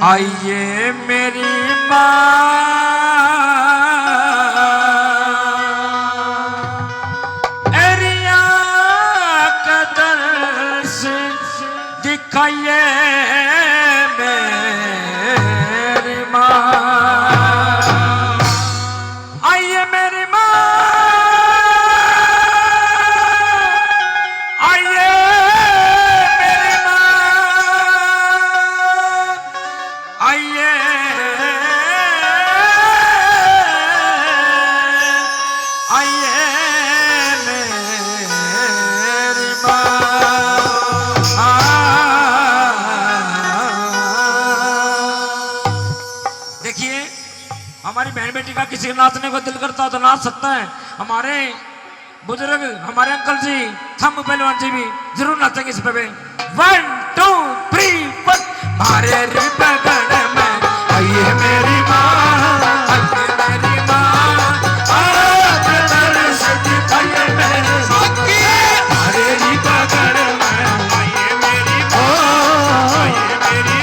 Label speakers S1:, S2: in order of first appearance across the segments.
S1: आइए मेरी माँ एरिया का दर्श दिखाइए मेरी माँ। आइए मेरी माँ हमारी बहन बेटी का किसी नाचने को दिल करता तो नाच सकता है। हमारे बुजुर्ग हमारे अंकल जी थम पहलवान जी भी जरूर नाचेंगे इस पे। 1 2 3 4 मारे रे पगड़ में आइए मेरी माँ, आइए मेरी माँ, आज दर्श दिखाइए मेरी माँ की। मारे रे पगड़ में आइए मेरी माँ, आइए मेरी माँ,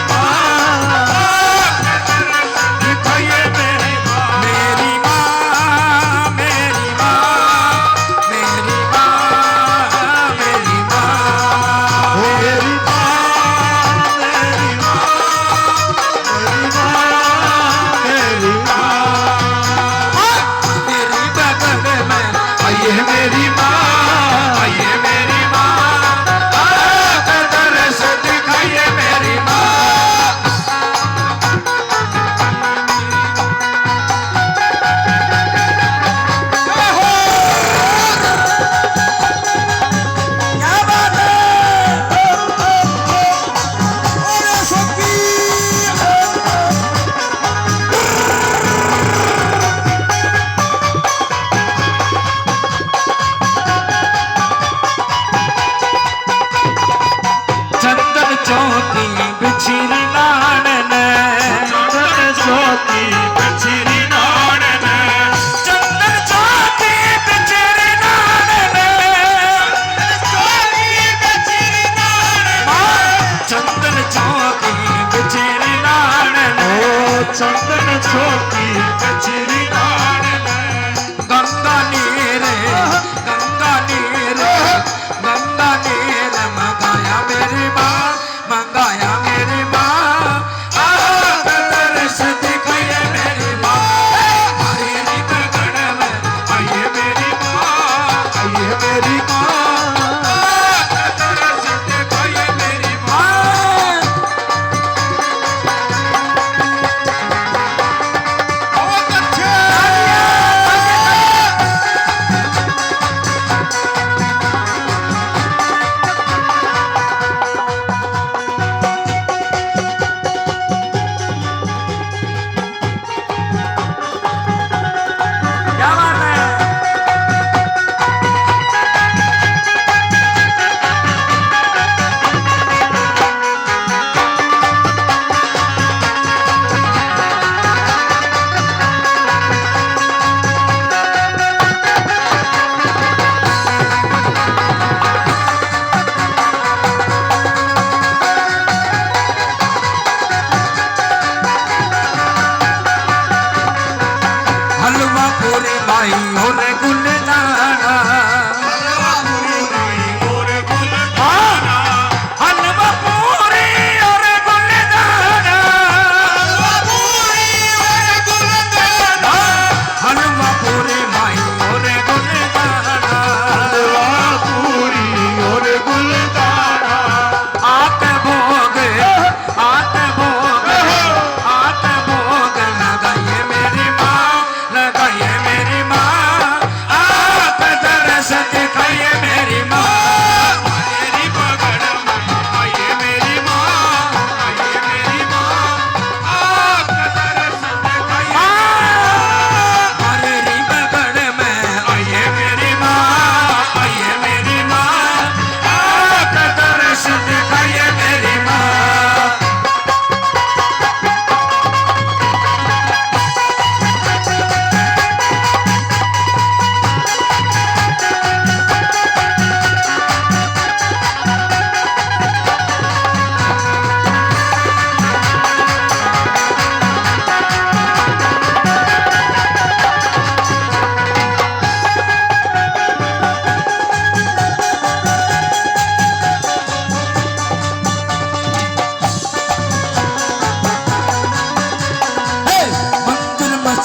S1: दिखाइए मेरी चंदन छोटी कचरी गंगा नीर मंगाया मेरी माँ, मंगाया मेरी माँ, दर्श दिखाइए मेरी माँ। आइए मेरी माँ, आइए मेरी माँ, दर्श दिखाइए मेरी माँ। बहुत अच्छे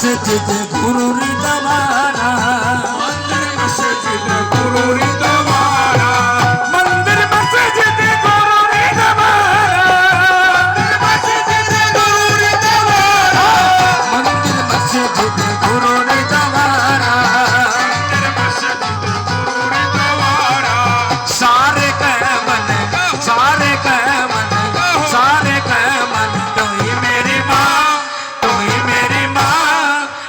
S1: मस्जिद गुरु द्वारा
S2: मंदिर मस्जिद गुरु द्वारा
S1: मंदिर मस्जिद गुरु द्वारा
S2: मस्जिद गुरु द्वारा
S1: मंदिर मस्जिद गुरु द्वारा
S2: मंदिर मस्जिद गुरु द्वारा
S1: सारे मन सारे मन सारे मन तू ही मेरी माँ तू ही मेरी माँ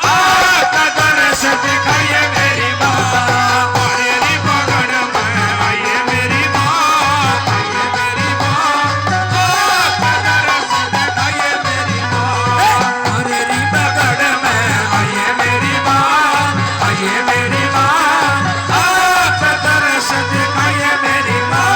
S1: आका दर्श दिखाइए मेरी माँ
S2: मेरी पगड़ में आइए मेरी माँ आइए मेरी माँ कदर से दिखाइए मेरी माँ
S1: मेरी बगड़ में आइए मेरी माँ आइए मेरी माँ आका दर्श दिखाइए मेरी माँ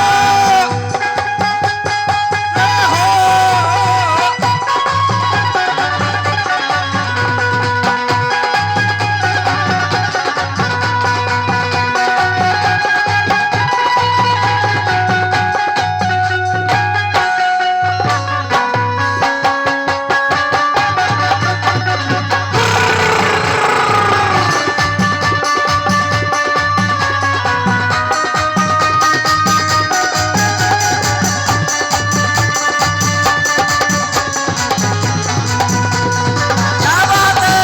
S1: क्या बात है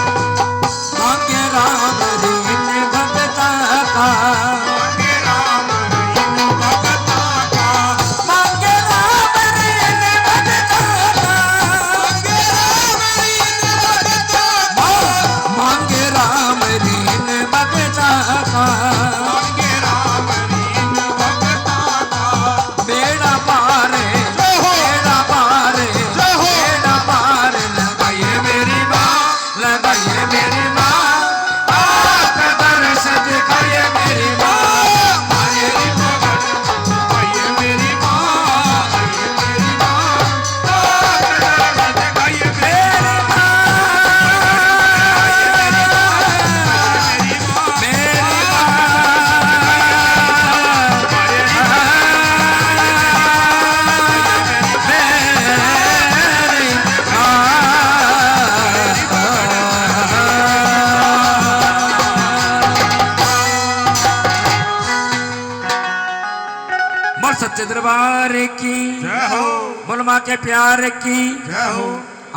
S1: भाग्य राम दीन भगता का
S2: मांगे राम दीन भगता का
S1: भाग्य राम दीन भगता का
S2: मांगे राम दीन भगता का
S1: भाग्य राम दीन भगता का
S2: मांगे राम दीन भगता का
S1: बेड़ा पार बेड़ा पार बेड़ा पार लगाइए मेरी माँ लगाइए मेरी माँ आका दर्श दिखाइए मेरी माँ
S2: मेरी पगड़ आइए मेरी माँ आइए मेरी माँ कदर से दिखाइए मेरी
S1: मेरी माँ
S2: मेरी माँ
S1: मेरी माँ बोल सच्चे दरबार की
S2: जय हो
S1: बोल माँ के प्यार की
S2: जय हो